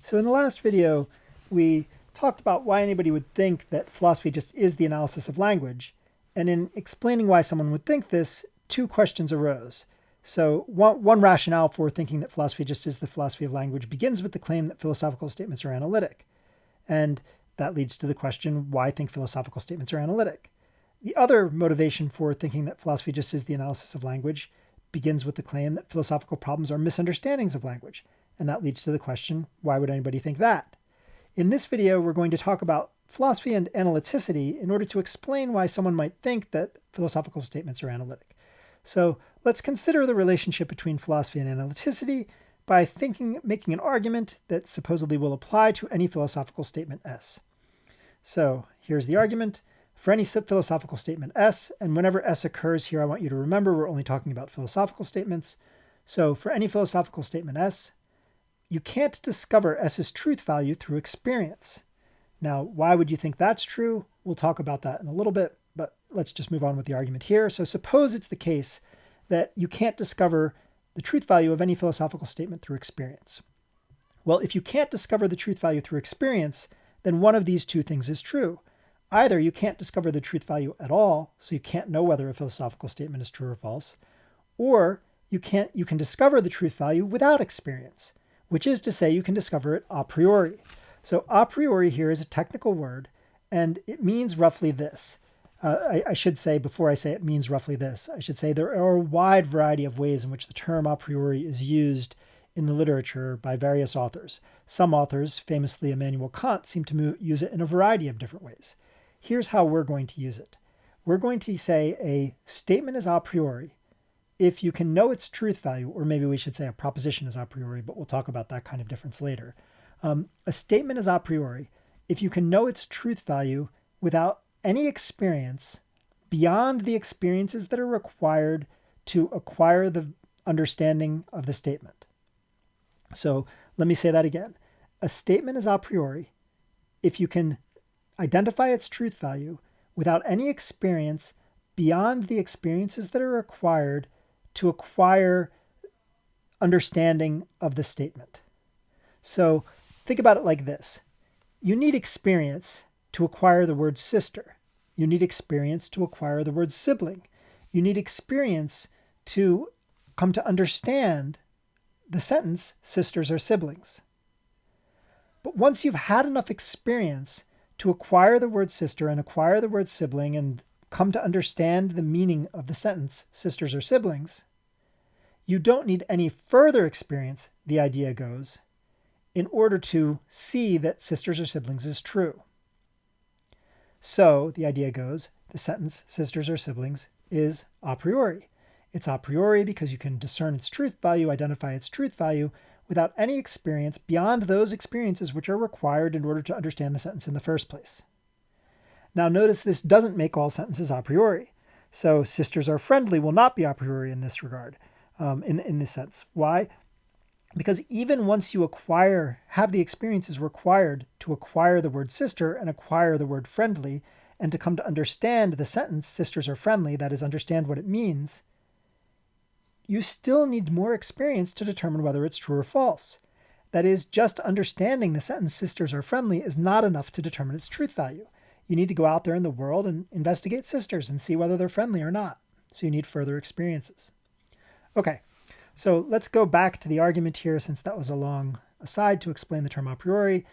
So in the last video, we talked about why anybody would think that philosophy just is the analysis of language. And in explaining why someone would think this, two questions arose. So one rationale for thinking that philosophy just is the philosophy of language begins with the claim that philosophical statements are analytic. And that leads to the question, why think philosophical statements are analytic? The other motivation for thinking that philosophy just is the analysis of language begins with the claim that philosophical problems are misunderstandings of language. And that leads to the question, why would anybody think that? In this video, we're going to talk about philosophy and analyticity in order to explain why someone might think that philosophical statements are analytic. So let's consider the relationship between philosophy and analyticity by making an argument that supposedly will apply to any philosophical statement S. So here's the argument. For any philosophical statement S, and whenever S occurs here, I want you to remember we're only talking about philosophical statements. So for any philosophical statement S, you can't discover S's truth value through experience. Now, why would you think that's true? We'll talk about that in a little bit, but let's just move on with the argument here. So suppose it's the case that you can't discover the truth value of any philosophical statement through experience. Well, if you can't discover the truth value through experience, then one of these two things is true. Either you can't discover the truth value at all, so you can't know whether a philosophical statement is true or false, or you can discover the truth value without experience, which is to say you can discover it a priori. So a priori here is a technical word, and it means roughly this. I should say, before I say it means roughly this, I should say there are a wide variety of ways in which the term a priori is used in the literature by various authors. Some authors, famously Immanuel Kant, seem to use it in a variety of different ways. Here's how we're going to use it. We're going to say a statement is a priori if you can know its truth value, or maybe we should say a proposition is a priori, but we'll talk about that kind of difference later. A statement is a priori if you can know its truth value without any experience beyond the experiences that are required to acquire the understanding of the statement. So let me say that again. A statement is a priori if you can identify its truth value without any experience beyond the experiences that are required to acquire understanding of the statement. So think about it like this. You need experience to acquire the word sister. You need experience to acquire the word sibling. You need experience to come to understand the sentence, sisters are siblings. But once you've had enough experience to acquire the word sister and acquire the word sibling and come to understand the meaning of the sentence, sisters are siblings, you don't need any further experience, the idea goes, in order to see that sisters or siblings is true. So, the idea goes, the sentence, sisters or siblings, is a priori. It's a priori because you can discern its truth value, identify its truth value, without any experience beyond those experiences which are required in order to understand the sentence in the first place. Now notice this doesn't make all sentences a priori. So sisters are friendly will not be a priori in this regard, in this sense. Why? Because even once you have the experiences required to acquire the word sister and acquire the word friendly, and to come to understand the sentence, sisters are friendly, that is, understand what it means, you still need more experience to determine whether it's true or false. That is, just understanding the sentence, sisters are friendly, is not enough to determine its truth value. You need to go out there in the world and investigate sisters and see whether they're friendly or not. So you need further experiences. Okay, so let's go back to the argument here, since that was a long aside to explain the term a priori.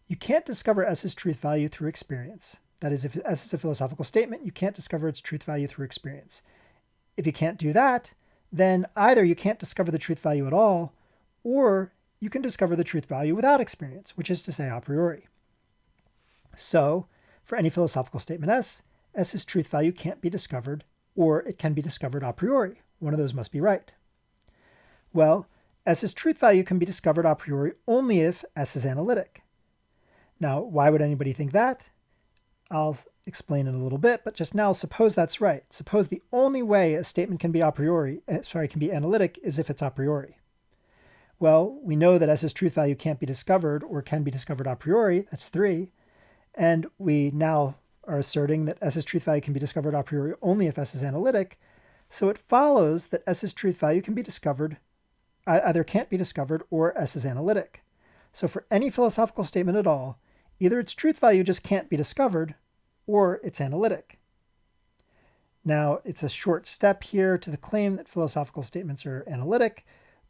You can't discover S's truth value through experience. That is, if S is a philosophical statement, you can't discover its truth value through experience. If you can't do that, then either you can't discover the truth value at all, or you can discover the truth value without experience, which is to say a priori. So, for any philosophical statement S, S's truth value can't be discovered, or it can be discovered a priori. One of those must be right. Well, S's truth value can be discovered a priori only if S is analytic. Now, why would anybody think that? I'll explain in a little bit, but just now, suppose that's right. Suppose the only way a statement can be can be analytic is if it's a priori. Well, we know that S's truth value can't be discovered or can be discovered a priori. That's 3. And we now are asserting that S's truth value can be discovered a priori only if S is analytic. So it follows that S's truth value can be discovered, either can't be discovered or S is analytic. So for any philosophical statement at all, either its truth value just can't be discovered, or it's analytic. Now, it's a short step here to the claim that philosophical statements are analytic,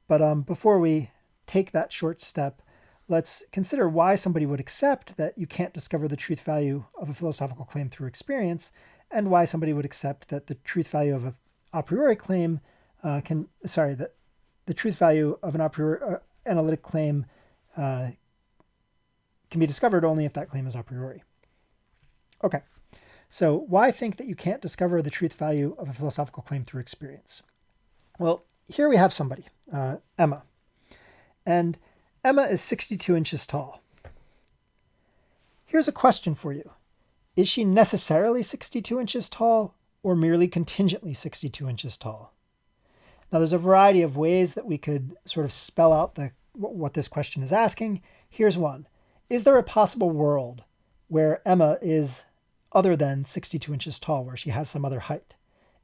but before we take that short step, let's consider why somebody would accept that you can't discover the truth value of a philosophical claim through experience, and why somebody would accept that the truth value of an a priori claim that the truth value of an a priori analytic claim can be discovered only if that claim is a priori. Okay, so why think that you can't discover the truth value of a philosophical claim through experience? Well, here we have somebody, Emma, and Emma is 62 inches tall. Here's a question for you. Is she necessarily 62 inches tall or merely contingently 62 inches tall? Now, there's a variety of ways that we could sort of spell out what this question is asking. Here's one. Is there a possible world where Emma is other than 62 inches tall, where she has some other height?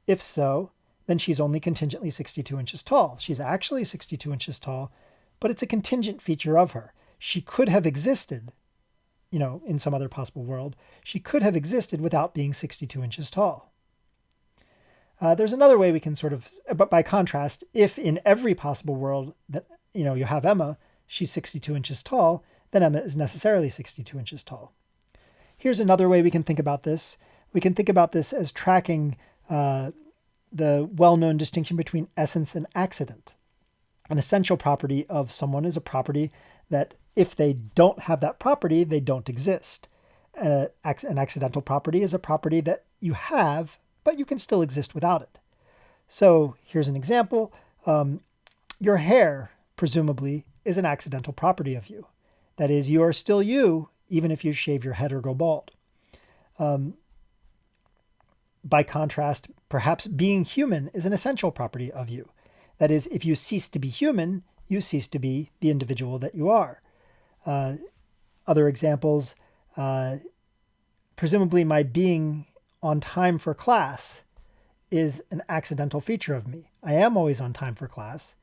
If so, then she's only contingently 62 inches tall. She's actually 62 inches tall, but it's a contingent feature of her. She could have existed, in some other possible world. She could have existed without being 62 inches tall. There's another way we can but by contrast, if in every possible world that, you have Emma, she's 62 inches tall, then Emma is necessarily 62 inches tall. Here's another way we can think about this. We can think about this as tracking the well-known distinction between essence and accident. An essential property of someone is a property that if they don't have that property, they don't exist. An accidental property is a property that you have, but you can still exist without it. So here's an example. Your hair, presumably, is an accidental property of you. That is, you are still you, even if you shave your head or go bald. By contrast, perhaps being human is an essential property of you. That is, if you cease to be human, you cease to be the individual that you are. Other examples, presumably my being on time for class is an accidental feature of me. I am always on time for class,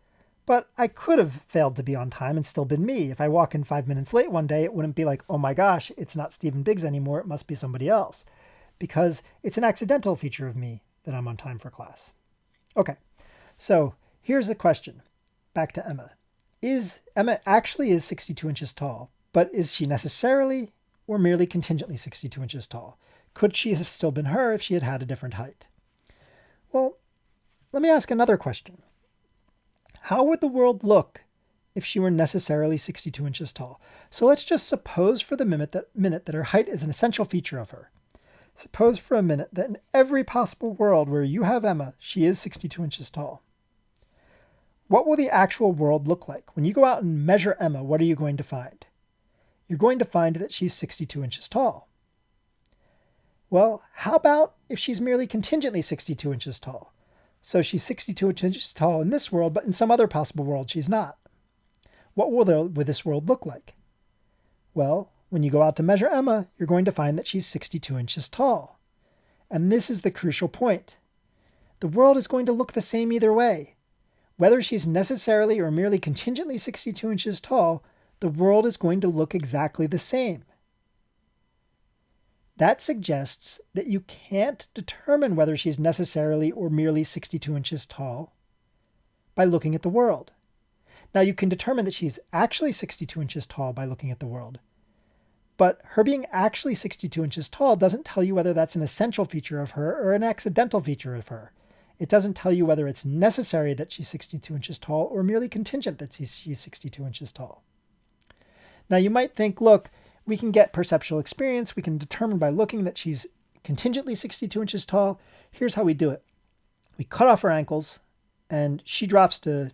but I could have failed to be on time and still been me. If I walk in 5 minutes late one day, it wouldn't be like, oh my gosh, it's not Stephen Biggs anymore, it must be somebody else, because it's an accidental feature of me that I'm on time for class. Okay, so here's the question. Back to Emma. Emma actually is 62 inches tall, but is she necessarily or merely contingently 62 inches tall? Could she have still been her if she had had a different height? Well, let me ask another question. How would the world look if she were necessarily 62 inches tall? So let's just suppose for the minute that her height is an essential feature of her. Suppose for a minute that in every possible world where you have Emma, she is 62 inches tall. What will the actual world look like? When you go out and measure Emma, what are you going to find? You're going to find that she's 62 inches tall. Well, how about if she's merely contingently 62 inches tall? So she's 62 inches tall in this world, but in some other possible world she's not. What will this world look like? Well, when you go out to measure Emma, you're going to find that she's 62 inches tall. And this is the crucial point. The world is going to look the same either way. Whether she's necessarily or merely contingently 62 inches tall, the world is going to look exactly the same. That suggests that you can't determine whether she's necessarily or merely 62 inches tall by looking at the world. Now, you can determine that she's actually 62 inches tall by looking at the world. But her being actually 62 inches tall doesn't tell you whether that's an essential feature of her or an accidental feature of her. It doesn't tell you whether it's necessary that she's 62 inches tall or merely contingent that she's 62 inches tall. Now, you might think, look, we can get perceptual experience. We can determine by looking that she's contingently 62 inches tall. Here's how we do it. We cut off her ankles, and she drops to,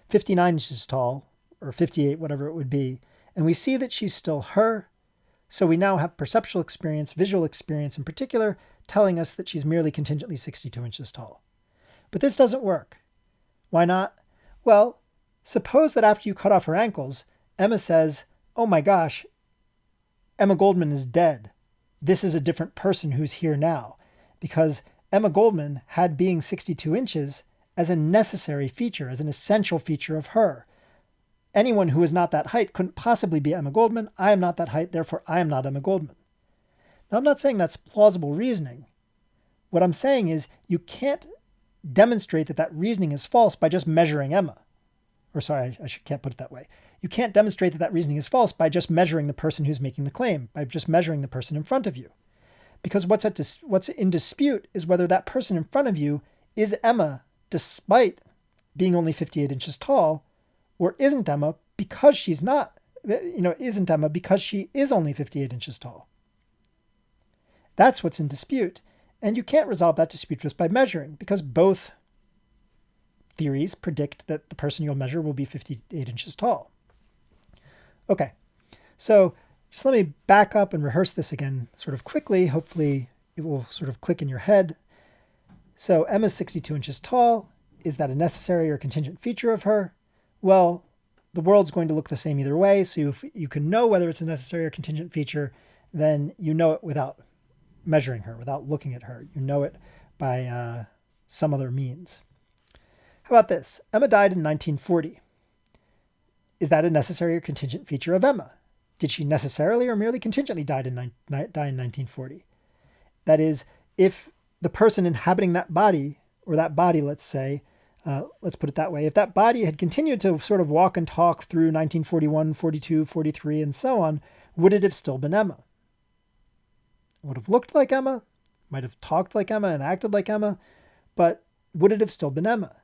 59 inches tall, or 58, whatever it would be. And we see that she's still her. So we now have perceptual experience, visual experience in particular, telling us that she's merely contingently 62 inches tall. But this doesn't work. Why not? Well, suppose that after you cut off her ankles, Emma says, oh my gosh, Emma Goldman is dead. This is a different person who's here now, because Emma Goldman had being 62 inches as a necessary feature, as an essential feature of her. anyone who is not that height couldn't possibly be Emma Goldman. I am not that height, therefore I am not Emma Goldman. Now, I'm not saying that's plausible reasoning. What I'm saying is you can't demonstrate that that reasoning is false by just measuring Emma. Or sorry, can't put it that way. You can't demonstrate that that reasoning is false by just measuring the person who's making the claim, by just measuring the person in front of you. Because what's in dispute is whether that person in front of you is Emma despite being only 58 inches tall, or isn't Emma because she's not, isn't Emma because she is only 58 inches tall. That's what's in dispute. And you can't resolve that dispute just by measuring, because both theories predict that the person you'll measure will be 58 inches tall. Okay, so just let me back up and rehearse this again sort of quickly. Hopefully it will sort of click in your head. So Emma's 62 inches tall. Is that a necessary or contingent feature of her? Well, the world's going to look the same either way. So if you can know whether it's a necessary or contingent feature, then you know it without measuring her, without looking at her. You know it by some other means. How about this? Emma died in 1940. Is that a necessary or contingent feature of Emma? Did she necessarily or merely contingently die in 1940? That is, if the person inhabiting that body, or that body, let's say, let's put it that way, if that body had continued to sort of walk and talk through 1941, 42, 43, and so on, would it have still been Emma? It would have looked like Emma, might have talked like Emma and acted like Emma, but would it have still been Emma?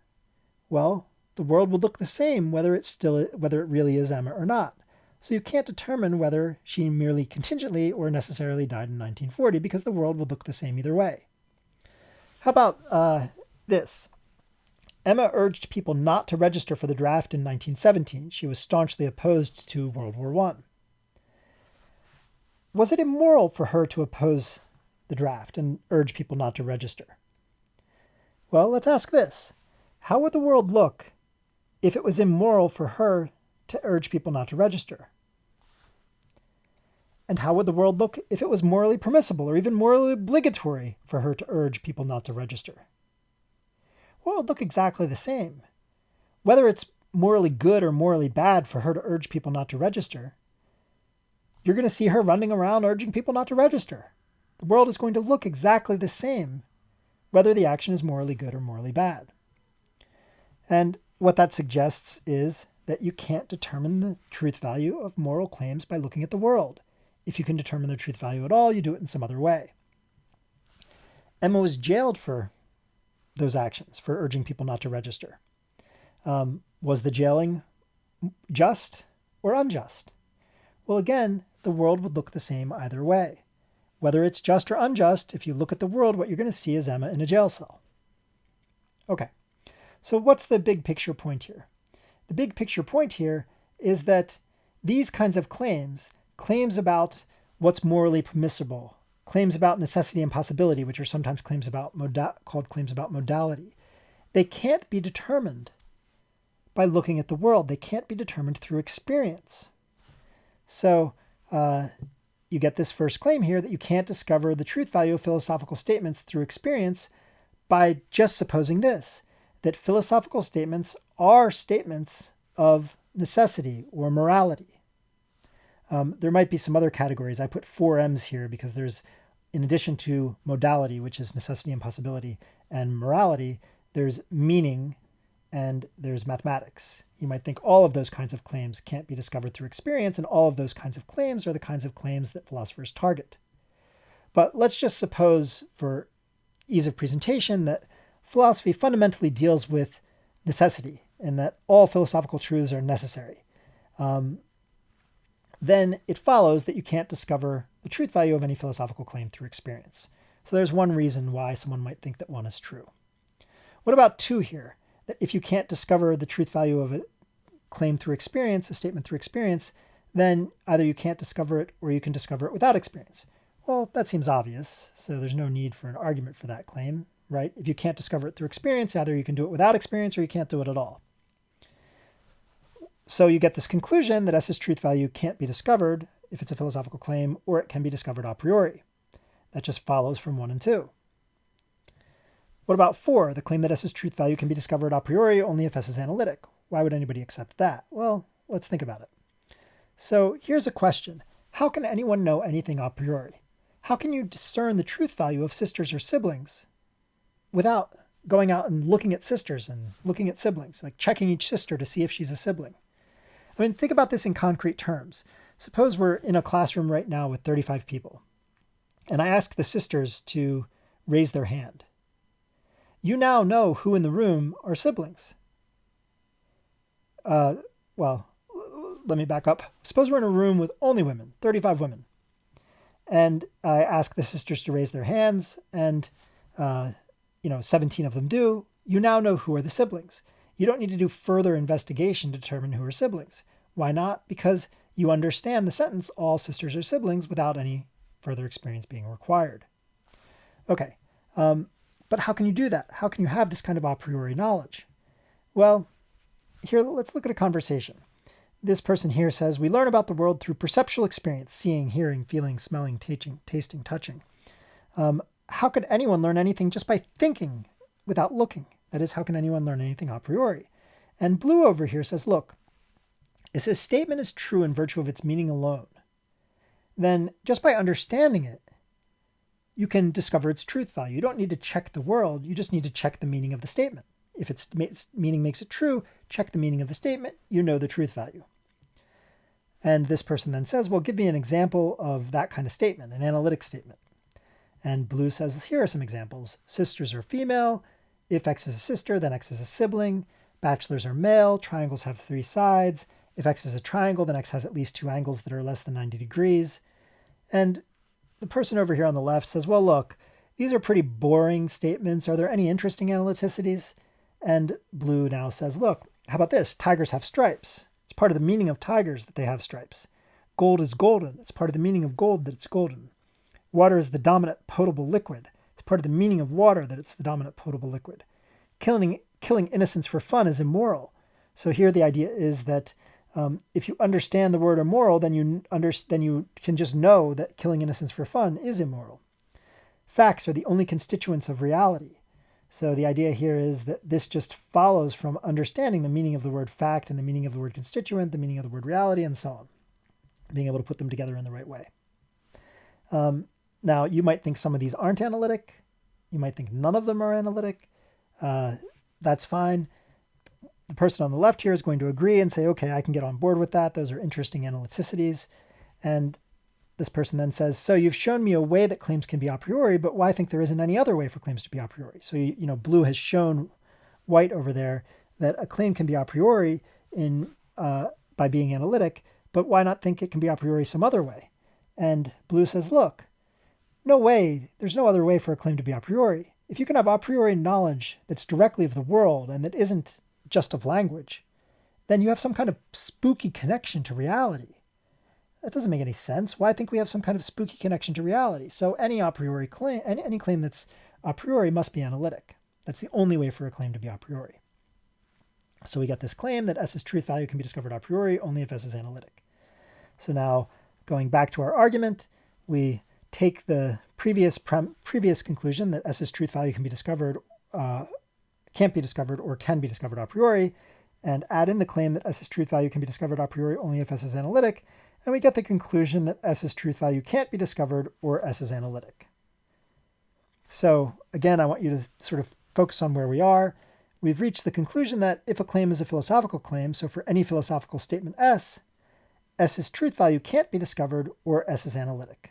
Well, the world would look the same whether it really is Emma or not. So you can't determine whether she merely contingently or necessarily died in 1940 because the world would look the same either way. How about this? Emma urged people not to register for the draft in 1917. She was staunchly opposed to World War I. Was it immoral for her to oppose the draft and urge people not to register? Well, let's ask this. How would the world look if it was immoral for her to urge people not to register? And how would the world look if it was morally permissible or even morally obligatory for her to urge people not to register? Well, it would look exactly the same. Whether it's morally good or morally bad for her to urge people not to register, you're going to see her running around urging people not to register. The world is going to look exactly the same, whether the action is morally good or morally bad. And what that suggests is that you can't determine the truth value of moral claims by looking at the world. If you can determine their truth value at all, you do it in some other way. Emma was jailed for those actions, for urging people not to register. Was the jailing just or unjust? Well, again, the world would look the same either way. Whether it's just or unjust, if you look at the world, what you're going to see is Emma in a jail cell. Okay, so what's the big picture point here? The big picture point here is that these kinds of claims about what's morally permissible, claims about necessity and possibility, which are sometimes claims about called claims about modality, they can't be determined by looking at the world. They can't be determined through experience. So you get this first claim here that you can't discover the truth value of philosophical statements through experience by just supposing this, that philosophical statements are statements of necessity or morality. There might be some other categories. I put 4 M's here because there's, in addition to modality, which is necessity and possibility, and morality, there's meaning and there's mathematics. You might think all of those kinds of claims can't be discovered through experience, and all of those kinds of claims are the kinds of claims that philosophers target. But let's just suppose, for ease of presentation, that philosophy fundamentally deals with necessity and that all philosophical truths are necessary. Then it follows that you can't discover the truth value of any philosophical claim through experience. So there's one reason why someone might think that one is true. What about 2 here? That if you can't discover the truth value of a claim through experience, a statement through experience, then either you can't discover it or you can discover it without experience. Well, that seems obvious, so there's no need for an argument for that claim, right? If you can't discover it through experience, either you can do it without experience or you can't do it at all. So you get this conclusion that S's truth value can't be discovered if it's a philosophical claim, or it can be discovered a priori. That just follows from 1 and 2. What about 4, the claim that S's truth value can be discovered a priori only if S is analytic? Why would anybody accept that? Well, let's think about it. So here's a question. How can anyone know anything a priori? How can you discern the truth value of sisters or siblings without going out and looking at sisters and looking at siblings, like checking each sister to see if she's a sibling? I mean, think about this in concrete terms. Suppose we're in a classroom right now with 35 people, and I ask the sisters to raise their hand. You now know who in the room are siblings. Well, let me back up. Suppose we're in a room with only women, 35 women. And I ask the sisters to raise their hands, and 17 of them do. You now know who are the siblings. You don't need to do further investigation to determine who are siblings. Why not? Because you understand the sentence, all sisters are siblings, without any further experience being required. Okay, but how can you do that? How can you have this kind of a priori knowledge? Well, here, let's look at a conversation. This person here says, we learn about the world through perceptual experience, seeing, hearing, feeling, smelling, tasting, touching. How could anyone learn anything just by thinking without looking? That is, how can anyone learn anything a priori? And Blue over here says, look, if a statement is true in virtue of its meaning alone, then just by understanding it, you can discover its truth value. You don't need to check the world. You just need to check the meaning of the statement. If its meaning makes it true, check the meaning of the statement. You know the truth value. And this person then says, well, give me an example of that kind of statement, an analytic statement. And Blue says, here are some examples. Sisters are female. If X is a sister, then X is a sibling. Bachelors are male. Triangles have 3 sides. If X is a triangle, then X has at least 2 angles that are less than 90 degrees. And the person over here on the left says, well, look, these are pretty boring statements. Are there any interesting analyticities? And Blue now says, look, how about this? Tigers have stripes. It's part of the meaning of tigers that they have stripes. Gold is golden. It's part of the meaning of gold that it's golden. Water is the dominant potable liquid. It's part of the meaning of water that it's the dominant potable liquid. Killing innocents for fun is immoral. So here the idea is that if you understand the word immoral, then you can just know that killing innocents for fun is immoral. Facts are the only constituents of reality. So the idea here is that this just follows from understanding the meaning of the word fact and the meaning of the word constituent, the meaning of the word reality, and so on, being able to put them together in the right way. Now, you might think some of these aren't analytic. You might think none of them are analytic. That's fine. The person on the left here is going to agree and say, okay, I can get on board with that. Those are interesting analyticities. And this person then says, so you've shown me a way that claims can be a priori, but why think there isn't any other way for claims to be a priori? So, Blue has shown white over there that a claim can be a priori by being analytic, but why not think it can be a priori some other way? And Blue says, look, no way, there's no other way for a claim to be a priori. If you can have a priori knowledge that's directly of the world and that isn't just of language, then you have some kind of spooky connection to reality. That doesn't make any sense. Why think we have some kind of spooky connection to reality? So any a priori claim, any claim that's a priori must be analytic. That's the only way for a claim to be a priori. So we get this claim that S's truth value can be discovered a priori only if S is analytic. So now, going back to our argument, we take the previous conclusion that S's truth value can be discovered, can't be discovered, or can be discovered a priori, and add in the claim that S's truth value can be discovered a priori only if S is analytic, and we get the conclusion that S's truth value can't be discovered or S is analytic. So again, I want you to sort of focus on where we are. We've reached the conclusion that if a claim is a philosophical claim, so for any philosophical statement S's truth value can't be discovered or S is analytic.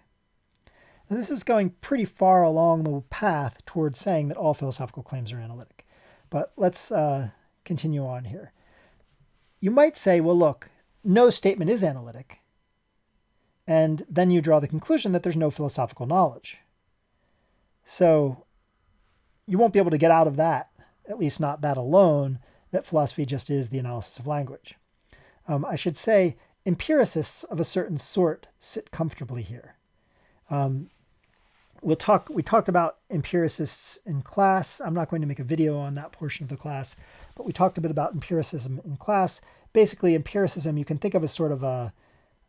Now, this is going pretty far along the path towards saying that all philosophical claims are analytic. But let's continue on here. You might say, well, look, no statement is analytic. And then you draw the conclusion that there's no philosophical knowledge. So you won't be able to get out of that, at least not that alone, that philosophy just is the analysis of language. I should say empiricists of a certain sort sit comfortably here. We talked about empiricists in class. I'm not going to make a video on that portion of the class, but we talked a bit about empiricism in class. Basically, empiricism you can think of as sort of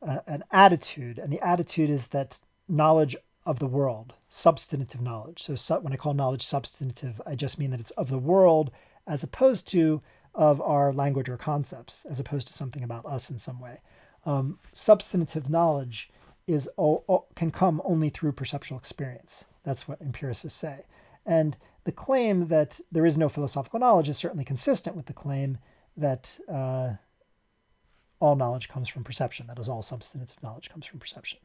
an attitude, and the attitude is that knowledge of the world, substantive knowledge. So when I call knowledge substantive, I just mean that it's of the world as opposed to of our language or concepts, as opposed to something about us in some way. Substantive knowledge can come only through perceptual experience. That's what empiricists say. And the claim that there is no philosophical knowledge is certainly consistent with the claim that all knowledge comes from perception. That is, all substantive knowledge comes from perception.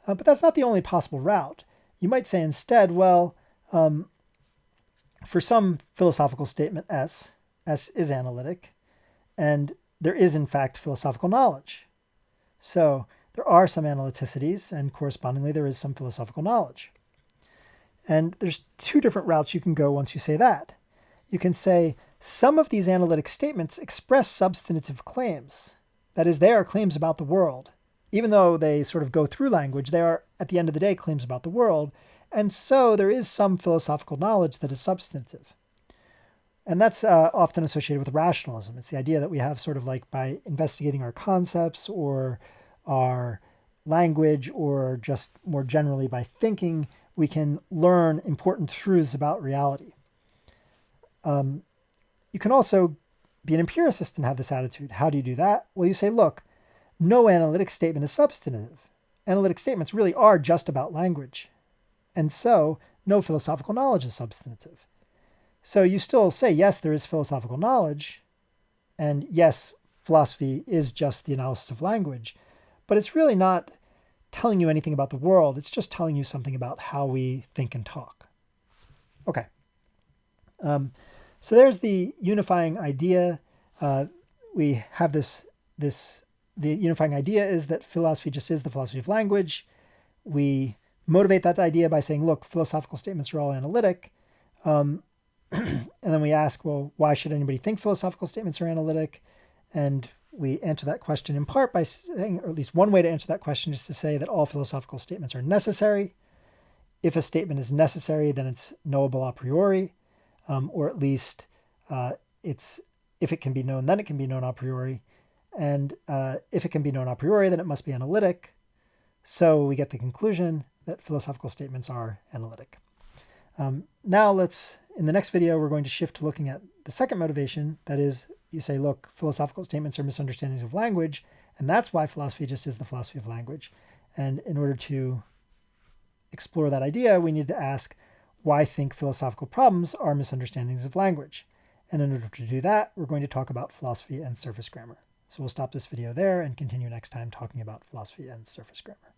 But that's not the only possible route. You might say instead, well, for some philosophical statement S is analytic, and there is in fact philosophical knowledge. So there are some analyticities, and correspondingly there is some philosophical knowledge. And there's two different routes you can go once you say that. You can say some of these analytic statements express substantive claims. That is, they are claims about the world. Even though they sort of go through language, they are, at the end of the day, claims about the world. And so there is some philosophical knowledge that is substantive. And that's often associated with rationalism. It's the idea that we have sort of like by investigating our concepts or our language, or just more generally by thinking, we can learn important truths about reality. You can also be an empiricist and have this attitude. How do you do that? Well, you say, look, no analytic statement is substantive. Analytic statements really are just about language. And so no philosophical knowledge is substantive. So you still say, yes, there is philosophical knowledge, and yes, philosophy is just the analysis of language, but it's really not telling you anything about the world. It's just telling you something about how we think and talk. Okay. So there's the unifying idea. We have the unifying idea is that philosophy just is the philosophy of language. We motivate that idea by saying, look, philosophical statements are all analytic. And then we ask, well, why should anybody think philosophical statements are analytic? And we answer that question in part by saying, or at least one way to answer that question is to say that all philosophical statements are necessary. If a statement is necessary, then it's knowable a priori, or at least if it can be known, then it can be known a priori. And if it can be known a priori, then it must be analytic. So we get the conclusion that philosophical statements are analytic. Now in the next video, we're going to shift to looking at the second motivation. That is, you say, look, philosophical statements are misunderstandings of language, and that's why philosophy just is the philosophy of language. And in order to explore that idea, we need to ask, why think philosophical problems are misunderstandings of language? And in order to do that, we're going to talk about philosophy and surface grammar. So we'll stop this video there and continue next time talking about philosophy and surface grammar.